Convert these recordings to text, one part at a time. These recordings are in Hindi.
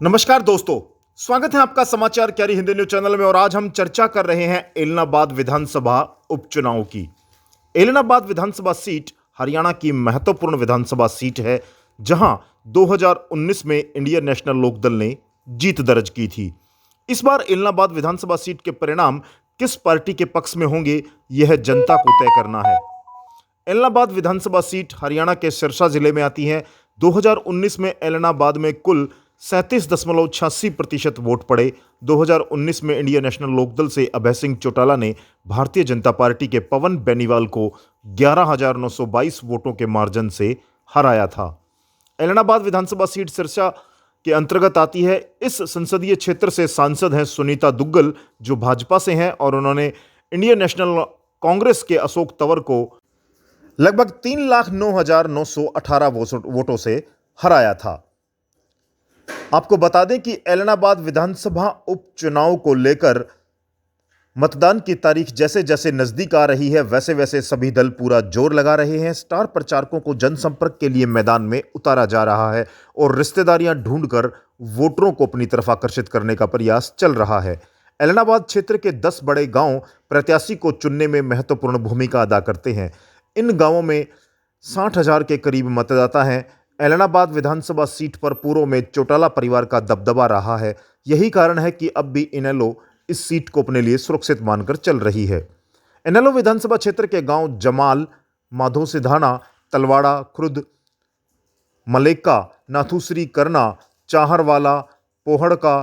नमस्कार दोस्तों। स्वागत है आपका समाचार कैरी हिंदी न्यूज चैनल में। और आज हम चर्चा कर रहे हैं एलनाबाद विधानसभा उपचुनाव की। एलनाबाद विधानसभा सीट हरियाणा की महत्वपूर्ण विधानसभा सीट है, जहां 2019 में इंडियन नेशनल लोकदल ने जीत दर्ज की थी। इस बार एलनाबाद विधानसभा सीट के परिणाम किस पार्टी के पक्ष में होंगे, यह जनता को तय करना है। एलनाबाद विधानसभा सीट हरियाणा के सिरसा जिले में आती है। 2019 में एलनाबाद में कुल 37.86% वोट पड़े। 2019 में इंडियन नेशनल लोकदल से अभय सिंह चौटाला ने भारतीय जनता पार्टी के पवन बेनीवाल को 11,922 वोटों के मार्जिन से हराया था। एलनाबाद विधानसभा सीट सिरसा के अंतर्गत आती है। इस संसदीय क्षेत्र से सांसद हैं सुनीता दुग्गल, जो भाजपा से हैं, और उन्होंने इंडियन नेशनल कांग्रेस के अशोक तंवर को लगभग 3,09,918 वोटों से हराया था। आपको बता दें कि एलनाबाद विधानसभा उपचुनाव को लेकर मतदान की तारीख जैसे जैसे नजदीक आ रही है, वैसे वैसे सभी दल पूरा जोर लगा रहे हैं। स्टार प्रचारकों को जनसंपर्क के लिए मैदान में उतारा जा रहा है और रिश्तेदारियां ढूंढकर वोटरों को अपनी तरफ आकर्षित करने का प्रयास चल रहा है। एलनाबाद क्षेत्र के 10 बड़े गांव प्रत्याशी को चुनने में महत्वपूर्ण भूमिका अदा करते हैं। इन गांवों में 60,000 के करीब मतदाता हैं। एलनाबाद विधानसभा सीट पर पूर्व में चौटाला परिवार का दबदबा रहा है। यही कारण है कि अब भी इनेलो इस सीट को अपने लिए सुरक्षित मानकर चल रही है। इनेलो विधानसभा क्षेत्र के गांव जमाल, माधो सिधाना, तलवाड़ा, खुर्द, मलेका, नाथुश्री करना, चाहरवाला, पोहड़का,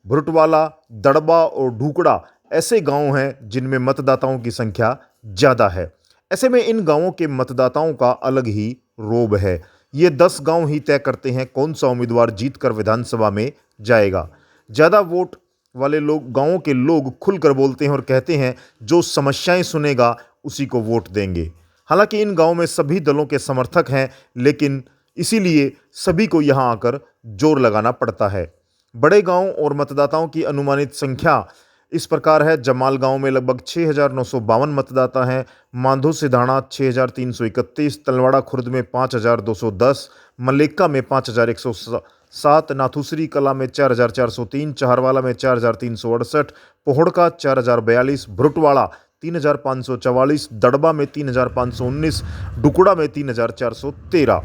भुरटवाला, दड़बा और ढूकड़ा ऐसे गांव हैं जिनमें मतदाताओं की संख्या ज़्यादा है। ऐसे में इन गांवों के मतदाताओं का अलग ही रोब है। ये 10 गांव ही तय करते हैं कौन सा उम्मीदवार जीतकर विधानसभा में जाएगा। ज़्यादा वोट वाले लोग, गांवों के लोग खुलकर बोलते हैं और कहते हैं जो समस्याएं सुनेगा उसी को वोट देंगे। हालांकि इन गांवों में सभी दलों के समर्थक हैं, लेकिन इसीलिए सभी को यहां आकर जोर लगाना पड़ता है। बड़े गांव और मतदाताओं की अनुमानित संख्या इस प्रकार है। जमाल गांव में लगभग 6,952 मतदाता हैं, मांधो सिधाना 6,331, तलवाड़ा खुर्द में 5,210, मलेक्का में 5,107, नाथुश्री कला में 4,403, चाहरवाला में 4,368, पोहड़का 4,042, भुरटवाड़ा 3,544, दड़बा में 3,519, डुकुड़ा में 3,413।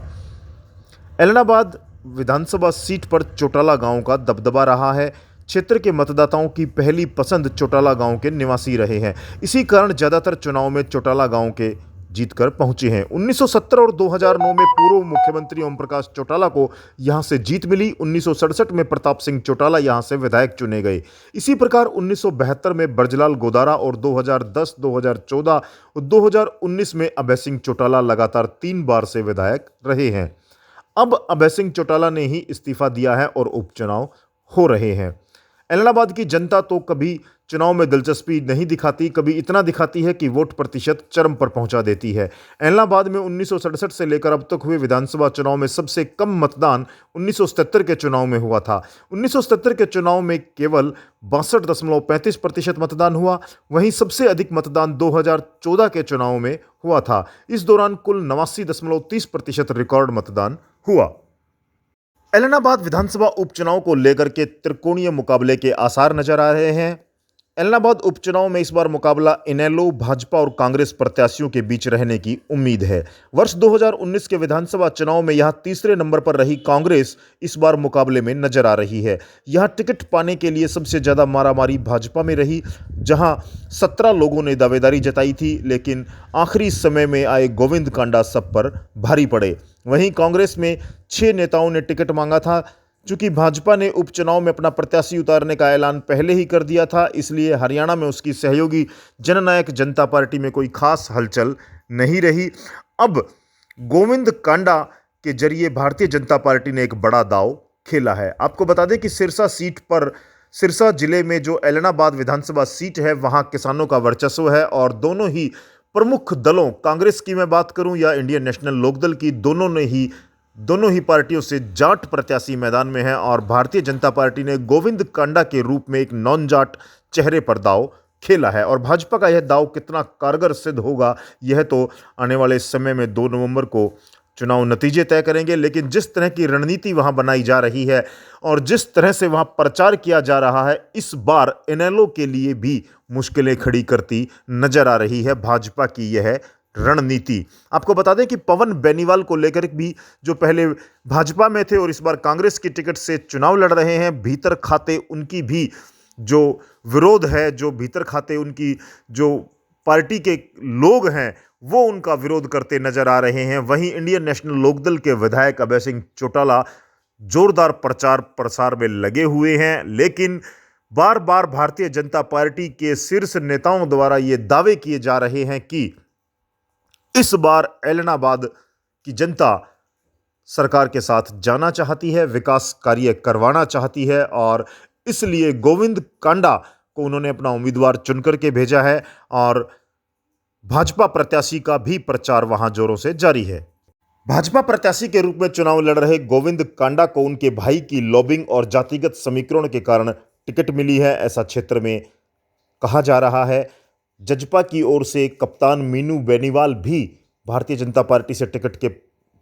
एलनाबाद विधानसभा सीट पर चौटाला गांव का दबदबा रहा है। क्षेत्र के मतदाताओं की पहली पसंद चौटाला गांव के निवासी रहे हैं। इसी कारण ज्यादातर चुनाव में चौटाला गांव के जीतकर पहुंचे हैं। 1970 और 2009 में पूर्व मुख्यमंत्री ओम प्रकाश चौटाला को यहां से जीत मिली। 1967 में प्रताप सिंह चौटाला यहां से विधायक चुने गए। इसी प्रकार 1972 में ब्रजलाल गोदारा और 2010, 2014 और 2019 में अभय सिंह चौटाला लगातार 3 बार से विधायक रहे हैं। अब अभय सिंह चौटाला ने ही इस्तीफा दिया है और उपचुनाव हो रहे हैं। एलनाबाद की जनता तो कभी चुनाव में दिलचस्पी नहीं दिखाती, कभी इतना दिखाती है कि वोट प्रतिशत चरम पर पहुंचा देती है। एलनाबाद में 1967 से लेकर अब तक हुए विधानसभा चुनाव में सबसे कम मतदान 1977 के चुनाव में हुआ था। 1977 के चुनाव में केवल 62.35% मतदान हुआ। वहीं सबसे अधिक मतदान 2014 के चुनाव में हुआ था। इस दौरान कुल 89.30% रिकॉर्ड मतदान हुआ। एलनाबाद विधानसभा उपचुनाव को लेकर के त्रिकोणीय मुकाबले के आसार नजर आ रहे हैं। एलनाबाद उपचुनाव में इस बार मुकाबला इनेलो, भाजपा और कांग्रेस प्रत्याशियों के बीच रहने की उम्मीद है। वर्ष 2019 के विधानसभा चुनाव में यहां तीसरे नंबर पर रही कांग्रेस इस बार मुकाबले में नजर आ रही है। यहां टिकट पाने के लिए सबसे ज्यादा मारामारी भाजपा में रही, जहां 17 लोगों ने दावेदारी जताई थी, लेकिन आखिरी समय में आए गोविंद कांडा सब पर भारी पड़े। वहीं कांग्रेस में 6 नेताओं ने टिकट मांगा था। चूंकि भाजपा ने उपचुनाव में अपना प्रत्याशी उतारने का ऐलान पहले ही कर दिया था, इसलिए हरियाणा में उसकी सहयोगी जननायक जनता पार्टी में कोई खास हलचल नहीं रही। अब गोविंद कांडा के जरिए भारतीय जनता पार्टी ने एक बड़ा दांव खेला है। आपको बता दें कि सिरसा जिले में जो एलनाबाद विधानसभा सीट है, वहां किसानों का वर्चस्व है और दोनों ही प्रमुख दलों, कांग्रेस की मैं बात करूं या इंडियन नेशनल लोकदल की, दोनों ही पार्टियों से जाट प्रत्याशी मैदान में हैं और भारतीय जनता पार्टी ने गोविंद कांडा के रूप में एक नॉन जाट चेहरे पर दांव खेला है। और भाजपा का यह दांव कितना कारगर सिद्ध होगा, यह तो आने वाले समय में 2 नवंबर को चुनाव नतीजे तय करेंगे, लेकिन जिस तरह की रणनीति वहां बनाई जा रही है और जिस तरह से वहां प्रचार किया जा रहा है, इस बार इनेलो के लिए भी मुश्किलें खड़ी करती नजर आ रही है भाजपा की यह रणनीति। आपको बता दें कि पवन बेनीवाल को लेकर भी, जो पहले भाजपा में थे और इस बार कांग्रेस की टिकट से चुनाव लड़ रहे हैं, भीतर खाते उनकी भी जो विरोध है, जो भीतर खाते उनकी जो पार्टी के लोग हैं, वो उनका विरोध करते नजर आ रहे हैं। वहीं इंडियन नेशनल लोकदल के विधायक अभय सिंह चौटाला जोरदार प्रचार प्रसार में लगे हुए हैं, लेकिन बार बार भारतीय जनता पार्टी के शीर्ष नेताओं द्वारा ये दावे किए जा रहे हैं कि इस बार ऐलनाबाद की जनता सरकार के साथ जाना चाहती है, विकास कार्य करवाना चाहती है और इसलिए गोविंद कांडा को उन्होंने अपना उम्मीदवार चुनकर के भेजा है और भाजपा प्रत्याशी का भी प्रचार वहां जोरों से जारी है। भाजपा प्रत्याशी के रूप में चुनाव लड़ रहे गोविंद कांडा को उनके भाई की लॉबिंग और जातिगत समीकरण के कारण टिकट मिली है, ऐसा क्षेत्र में कहा जा रहा है। जजपा की ओर से कप्तान मीनू बेनीवाल भी भारतीय जनता पार्टी से टिकट के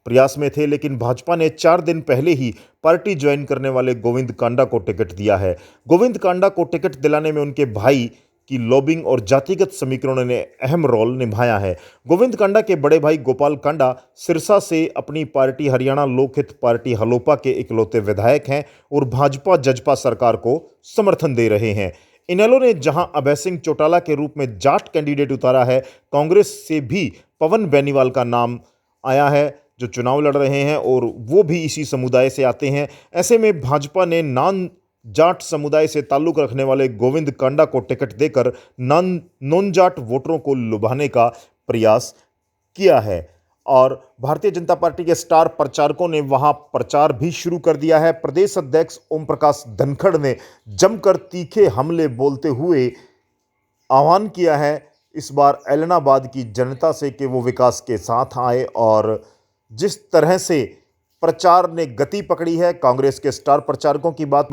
प्रयास में थे, लेकिन भाजपा ने 4 दिन पहले ही पार्टी ज्वाइन करने वाले गोविंद कांडा को टिकट दिया है। गोविंद कांडा को टिकट दिलाने में उनके भाई की लॉबिंग और जातिगत समीकरणों ने अहम रोल निभाया है। गोविंद कांडा के बड़े भाई गोपाल कांडा सिरसा से अपनी पार्टी हरियाणा लोकहित पार्टी हलोपा के इकलौते विधायक हैं और भाजपा जजपा सरकार को समर्थन दे रहे हैं। इनेलो ने जहां अभय सिंह चौटाला के रूप में जाट कैंडिडेट उतारा है, कांग्रेस से भी पवन बेनीवाल का नाम आया है जो चुनाव लड़ रहे हैं और वो भी इसी समुदाय से आते हैं। ऐसे में भाजपा ने नॉन जाट समुदाय से ताल्लुक रखने वाले गोविंद कांडा को टिकट देकर नॉन जाट वोटरों को लुभाने का प्रयास किया है और भारतीय जनता पार्टी के स्टार प्रचारकों ने वहां प्रचार भी शुरू कर दिया है। प्रदेश अध्यक्ष ओम प्रकाश धनखड़ ने जमकर तीखे हमले बोलते हुए आह्वान किया है इस बार ऐलनाबाद की जनता से कि वो विकास के साथ आए और जिस तरह से प्रचार ने गति पकड़ी है, कांग्रेस के स्टार प्रचारकों की बात